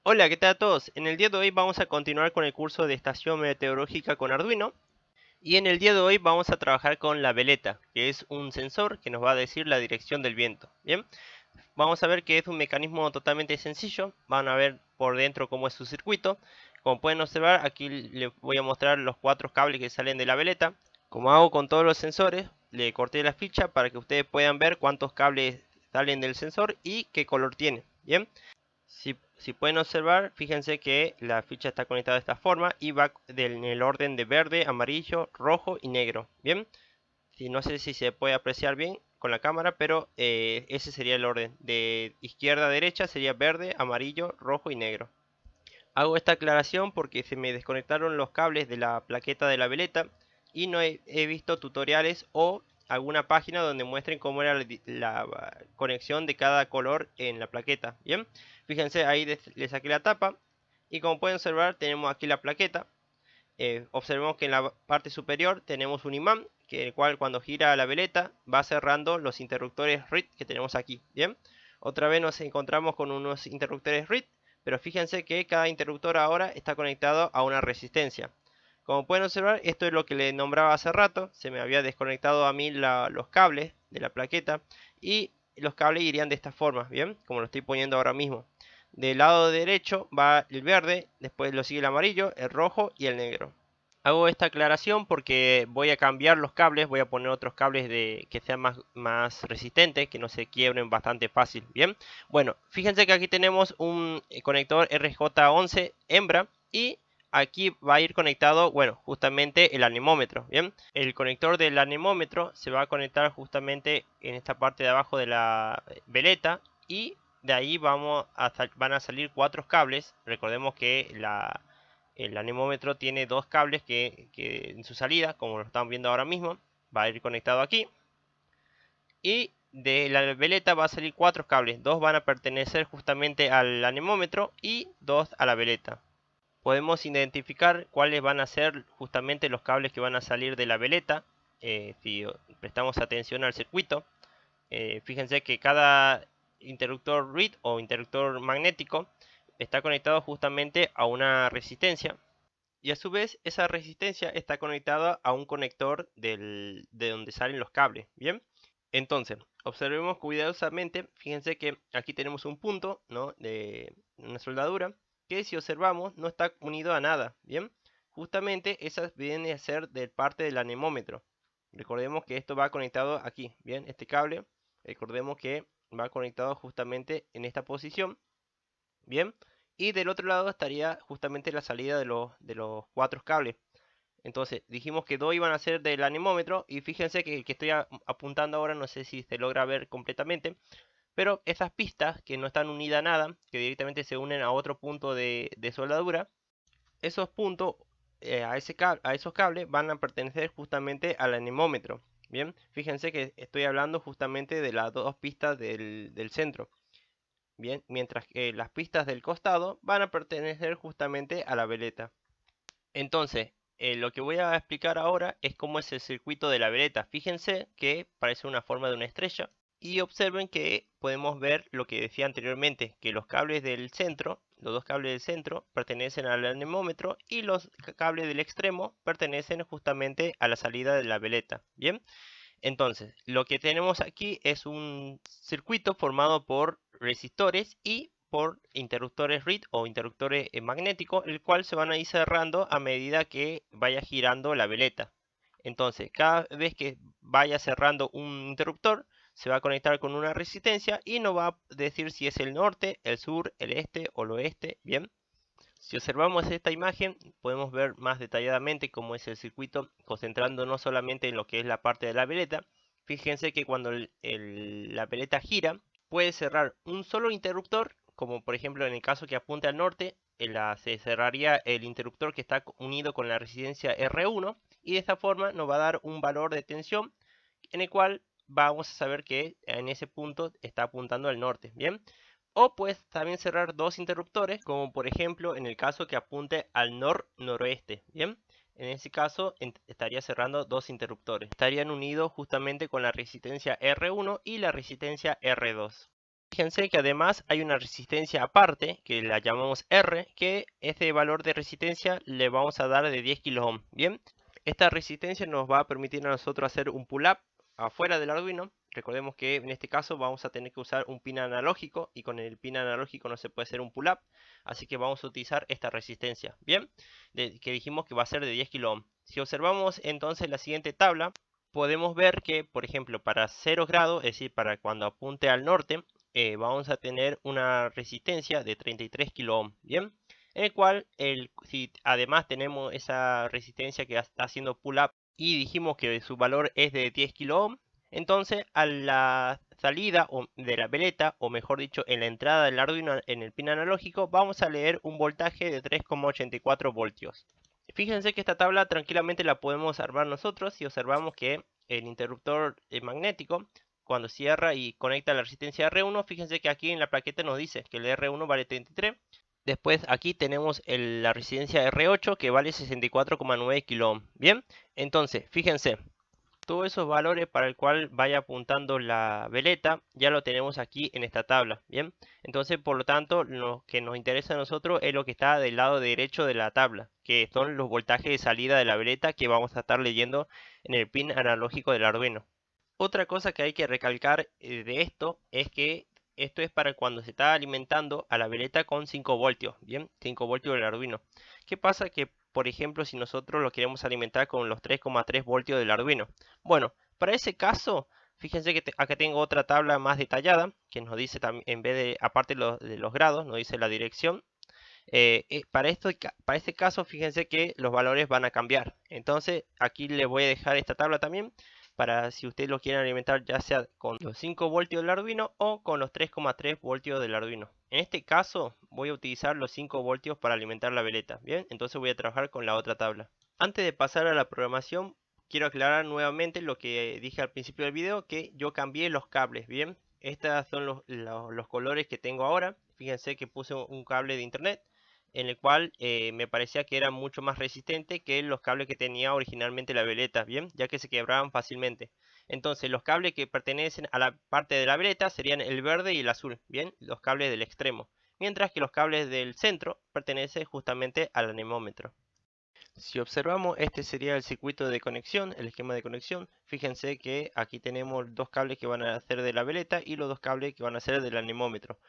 Hola, ¿qué tal a todos? En el día de hoy vamos a continuar con el curso de estación meteorológica con Arduino y en el día de hoy vamos a trabajar con la veleta, que es un sensor que nos va a decir la dirección del viento. Bien, vamos a ver que es un mecanismo totalmente sencillo. Van a ver por dentro cómo es su circuito. Como pueden observar, aquí les voy a mostrar los 4 cables que salen de la veleta. Como hago con todos los sensores, le corté la ficha para que ustedes puedan ver cuántos cables salen del sensor y qué color tiene. Bien. Si pueden observar, fíjense que la ficha está conectada de esta forma y va en el orden de verde, amarillo, rojo y negro. Bien, no sé si se puede apreciar bien con la cámara, pero ese sería el orden. De izquierda a derecha sería verde, amarillo, rojo y negro. Hago esta aclaración porque se me desconectaron los cables de la plaqueta de la veleta y no he visto tutoriales o alguna página donde muestren cómo era la conexión de cada color en la plaqueta. Bien, fíjense ahí le saqué la tapa y como pueden observar tenemos aquí la plaqueta. Observemos que en la parte superior tenemos un imán que el cual cuando gira la veleta va cerrando los interruptores RID que tenemos aquí. Bien, otra vez nos encontramos con unos interruptores RID, pero fíjense que cada interruptor ahora está conectado a una resistencia. Como pueden observar, esto es lo que les nombraba hace rato. Se me había desconectado a mí los cables de la plaqueta y los cables irían de esta forma, bien, como lo estoy poniendo ahora mismo. Del lado derecho va el verde, después lo sigue el amarillo, el rojo y el negro. Hago esta aclaración porque voy a cambiar los cables, voy a poner otros cables que sean más resistentes, que no se quiebren bastante fácil. Bien, bueno, fíjense que aquí tenemos un conector RJ11 hembra y aquí va a ir conectado, bueno, justamente el anemómetro. Bien, el conector del anemómetro se va a conectar justamente en esta parte de abajo de la veleta y de ahí van a salir 4 cables. Recordemos que el anemómetro tiene 2 cables que en su salida, como lo están viendo ahora mismo, va a ir conectado aquí. Y de la veleta va a salir 4 cables. 2 van a pertenecer justamente al anemómetro y 2 a la veleta. Podemos identificar cuáles van a ser justamente los cables que van a salir de la veleta. Si prestamos atención al circuito, fíjense que cada interruptor read o interruptor magnético está conectado justamente a una resistencia. Y a su vez, esa resistencia está conectada a un conector de donde salen los cables. Bien, entonces, observemos cuidadosamente. Fíjense que aquí tenemos un punto, ¿no?, de una soldadura que si observamos no está unido a nada. Bien, justamente esa viene a ser de parte del anemómetro. Recordemos que esto va conectado aquí. Bien, este cable, recordemos que va conectado justamente en esta posición. Bien, y del otro lado estaría justamente la salida de los 4 cables. Entonces dijimos que 2 iban a ser del anemómetro y fíjense que el que estoy apuntando ahora, no sé si se logra ver completamente, pero esas pistas que no están unidas a nada, que directamente se unen a otro punto de soldadura, esos puntos a esos cables van a pertenecer justamente al anemómetro. Bien, fíjense que estoy hablando justamente de las 2 pistas del centro. Bien, mientras que las pistas del costado van a pertenecer justamente a la veleta. Entonces, lo que voy a explicar ahora es cómo es el circuito de la veleta. Fíjense que parece una forma de una estrella. Y observen que podemos ver lo que decía anteriormente, que los cables del centro, los 2 cables del centro, pertenecen al anemómetro y los cables del extremo pertenecen justamente a la salida de la veleta. Bien, entonces, lo que tenemos aquí es un circuito formado por resistores y por interruptores read o interruptores magnéticos, el cual se van a ir cerrando a medida que vaya girando la veleta. Entonces, cada vez que vaya cerrando un interruptor, se va a conectar con una resistencia y nos va a decir si es el norte, el sur, el este o el oeste. Bien. Si observamos esta imagen, podemos ver más detalladamente cómo es el circuito, concentrándonos solamente en lo que es la parte de la veleta. Fíjense que cuando la veleta gira, puede cerrar un solo interruptor, como por ejemplo en el caso que apunte al norte, se cerraría el interruptor que está unido con la resistencia R1 y de esta forma nos va a dar un valor de tensión en el cual vamos a saber que en ese punto está apuntando al norte. Bien, o puedes también cerrar 2 interruptores, como por ejemplo en el caso que apunte al noroeste. Bien, en ese caso estaría cerrando 2 interruptores. Estarían unidos justamente con la resistencia R1 y la resistencia R2. Fíjense que además hay una resistencia aparte, que la llamamos R, que este valor de resistencia le vamos a dar de 10 kilo ohm. Bien, esta resistencia nos va a permitir a nosotros hacer un pull-up afuera del Arduino. Recordemos que en este caso vamos a tener que usar un pin analógico y con el pin analógico no se puede hacer un pull-up. Así que vamos a utilizar esta resistencia, bien, que dijimos que va a ser de 10 kilo ohm. Si observamos entonces la siguiente tabla, podemos ver que, por ejemplo, para 0 grados, es decir, para cuando apunte al norte, vamos a tener una resistencia de 33 kilo ohm, ¿bien? En el cual, si además tenemos esa resistencia que está haciendo pull-up y dijimos que su valor es de 10 kilo ohm, entonces a la salida de la veleta, o mejor dicho, en la entrada del Arduino en el pin analógico, vamos a leer un voltaje de 3,84 voltios. Fíjense que esta tabla tranquilamente la podemos armar nosotros si observamos que el interruptor magnético, cuando cierra y conecta la resistencia R1, fíjense que aquí en la plaqueta nos dice que el R1 vale 33. Después aquí tenemos la resistencia R8 que vale 64,9 kilo ohm. Bien, entonces fíjense, todos esos valores para el cual vaya apuntando la veleta ya lo tenemos aquí en esta tabla, bien. Entonces, por lo tanto, lo que nos interesa a nosotros es lo que está del lado derecho de la tabla, que son los voltajes de salida de la veleta que vamos a estar leyendo en el pin analógico del Arduino. Otra cosa que hay que recalcar de esto es que esto es para cuando se está alimentando a la veleta con 5 voltios, bien, 5 voltios del Arduino. ¿Qué pasa? Que, por ejemplo, si nosotros lo queremos alimentar con los 3,3 voltios del Arduino. Bueno, para ese caso, fíjense que acá tengo otra tabla más detallada que nos dice también, en vez de, aparte de los grados, nos dice la dirección. Para este caso, fíjense que los valores van a cambiar. Entonces, aquí les voy a dejar esta tabla también para si ustedes lo quieren alimentar ya sea con los 5 voltios del Arduino o con los 3,3 voltios del Arduino. En este caso, voy a utilizar los 5 voltios para alimentar la veleta. Bien, entonces voy a trabajar con la otra tabla. Antes de pasar a la programación, quiero aclarar nuevamente lo que dije al principio del video, que yo cambié los cables. Bien, estos son los colores que tengo ahora. Fíjense que puse un cable de internet en el cual me parecía que era mucho más resistente que los cables que tenía originalmente la veleta, bien, ya que se quebraban fácilmente. Entonces los cables que pertenecen a la parte de la veleta serían el verde y el azul, bien, los cables del extremo, mientras que los cables del centro pertenecen justamente al anemómetro. Si observamos, este sería el circuito de conexión, el esquema de conexión. Fíjense que aquí tenemos dos cables que van a ser de la veleta y los dos cables que van a ser del anemómetro.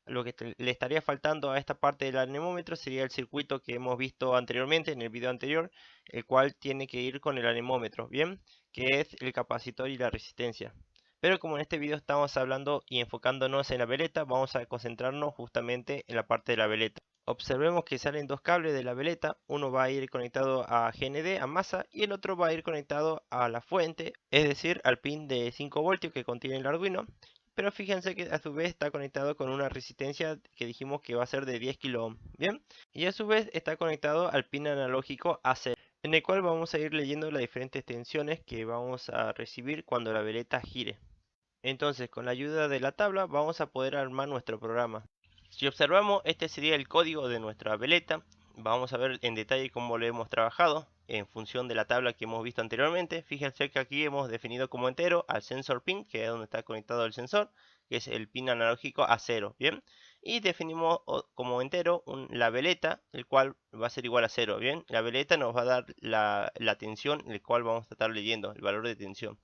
Lo que le estaría faltando a esta parte del anemómetro sería el circuito que hemos visto anteriormente en el video anterior, el cual tiene que ir con el anemómetro, bien, que es el capacitor y la resistencia. Pero como en este video estamos hablando y enfocándonos en la veleta, vamos a concentrarnos justamente en la parte de la veleta. Observemos que salen dos cables de la veleta, uno va a ir conectado a GND, a masa, y el otro va a ir conectado a la fuente, es decir, al pin de 5 voltios que contiene el Arduino. Pero fíjense que a su vez está conectado con una resistencia que dijimos que va a ser de 10 kilo ohm, ¿bien? Y a su vez está conectado al pin analógico AC, en el cual vamos a ir leyendo las diferentes tensiones que vamos a recibir cuando la veleta gire. Entonces, con la ayuda de la tabla vamos a poder armar nuestro programa. Si observamos, este sería el código de nuestra veleta. Vamos a ver en detalle cómo lo hemos trabajado en función de la tabla que hemos visto anteriormente. Fíjense que aquí hemos definido como entero al sensor pin, que es donde está conectado el sensor, que es el pin analógico a 0, ¿bien? Y definimos como entero la veleta, el cual va a ser igual a 0, ¿bien? La veleta nos va a dar la tensión, el cual vamos a estar leyendo, el valor de tensión.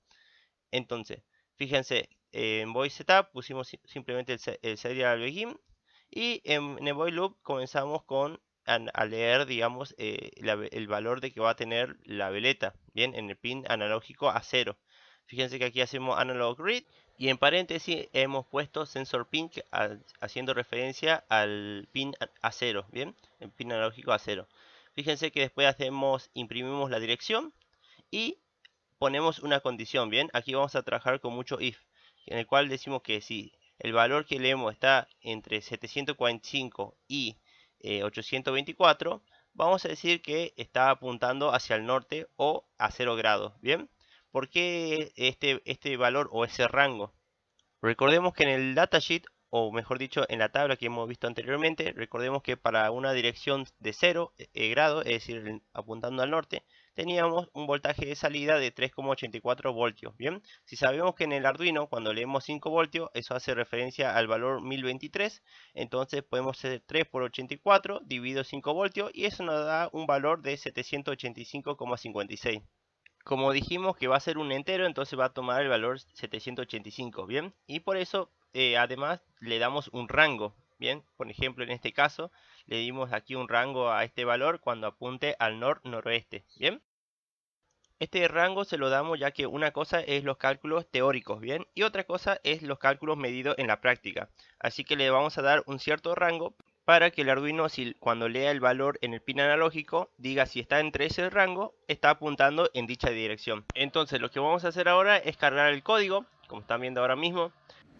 Entonces, fíjense, en void setup pusimos simplemente el serial begin y en el void loop comenzamos con a leer, digamos, el valor de que va a tener la veleta, bien, en el pin analógico a 0. Fíjense que aquí hacemos analog read y en paréntesis hemos puesto sensor pin haciendo referencia al pin a 0, bien, el pin analógico a 0. Fíjense que después imprimimos la dirección y ponemos una condición, bien, aquí vamos a trabajar con mucho if, en el cual decimos que si el valor que leemos está entre 745 y 824, vamos a decir que está apuntando hacia el norte o a 0 grados, bien. ¿Por qué este valor o ese rango? Recordemos que en el datasheet, o mejor dicho, en la tabla que hemos visto anteriormente, recordemos que para una dirección de 0 grados, es decir, apuntando al norte, teníamos un voltaje de salida de 3,84 voltios. Bien, si sabemos que en el Arduino cuando leemos 5 voltios, eso hace referencia al valor 1023, entonces podemos hacer 3 por 84 dividido 5 voltios y eso nos da un valor de 785,56. Como dijimos que va a ser un entero, entonces va a tomar el valor 785, ¿bien? Y por eso, además, le damos un rango, ¿bien? Por ejemplo, en este caso, le dimos aquí un rango a este valor cuando apunte al noroeste, ¿bien? Este rango se lo damos ya que una cosa es los cálculos teóricos, ¿bien? Y otra cosa es los cálculos medidos en la práctica. Así que le vamos a dar un cierto rango para que el Arduino, cuando lea el valor en el pin analógico, diga si está entre ese rango, está apuntando en dicha dirección. Entonces lo que vamos a hacer ahora es cargar el código, como están viendo ahora mismo.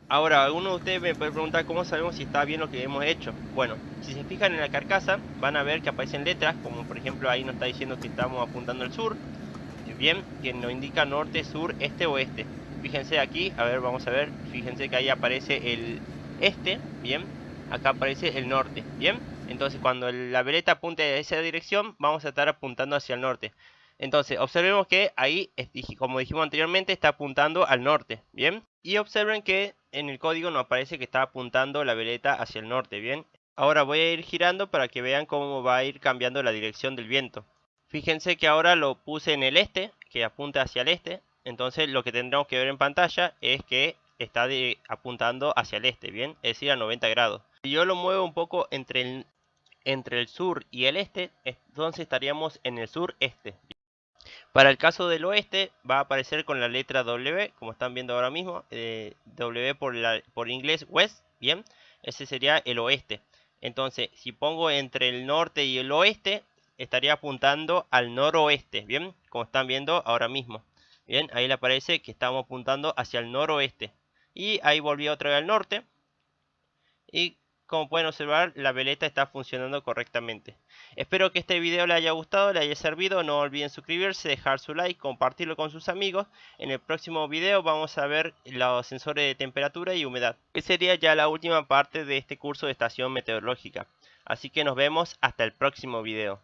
Ahora, alguno de ustedes me puede preguntar cómo sabemos si está bien lo que hemos hecho. Bueno, si se fijan en la carcasa, van a ver que aparecen letras, como por ejemplo ahí nos está diciendo que estamos apuntando al sur. Bien, que nos indica norte, sur, este, oeste. Fíjense aquí, a ver, vamos a ver, fíjense que ahí aparece el este, bien, acá aparece el norte, bien. Entonces cuando la veleta apunte a esa dirección, vamos a estar apuntando hacia el norte. Entonces observemos que ahí, como dijimos anteriormente, está apuntando al norte, bien. Y observen que en el código nos aparece que está apuntando la veleta hacia el norte, bien. Ahora voy a ir girando para que vean cómo va a ir cambiando la dirección del viento. Fíjense que ahora lo puse en el este, que apunta hacia el este. Entonces lo que tendremos que ver en pantalla es que está apuntando hacia el este, ¿bien? Es decir, a 90 grados. Si yo lo muevo un poco entre el sur y el este, entonces estaríamos en el sureste. Para el caso del oeste va a aparecer con la letra W, como están viendo ahora mismo. W por inglés west, ¿bien? Ese sería el oeste. Entonces, si pongo entre el norte y el oeste, estaría apuntando al noroeste, ¿bien? Como están viendo ahora mismo. Bien, ahí le aparece que estamos apuntando hacia el noroeste. Y ahí volví otra vez al norte. Y como pueden observar, la veleta está funcionando correctamente. Espero que este video les haya gustado, les haya servido. No olviden suscribirse, dejar su like, compartirlo con sus amigos. En el próximo video vamos a ver los sensores de temperatura y humedad, que sería ya la última parte de este curso de estación meteorológica. Así que nos vemos hasta el próximo video.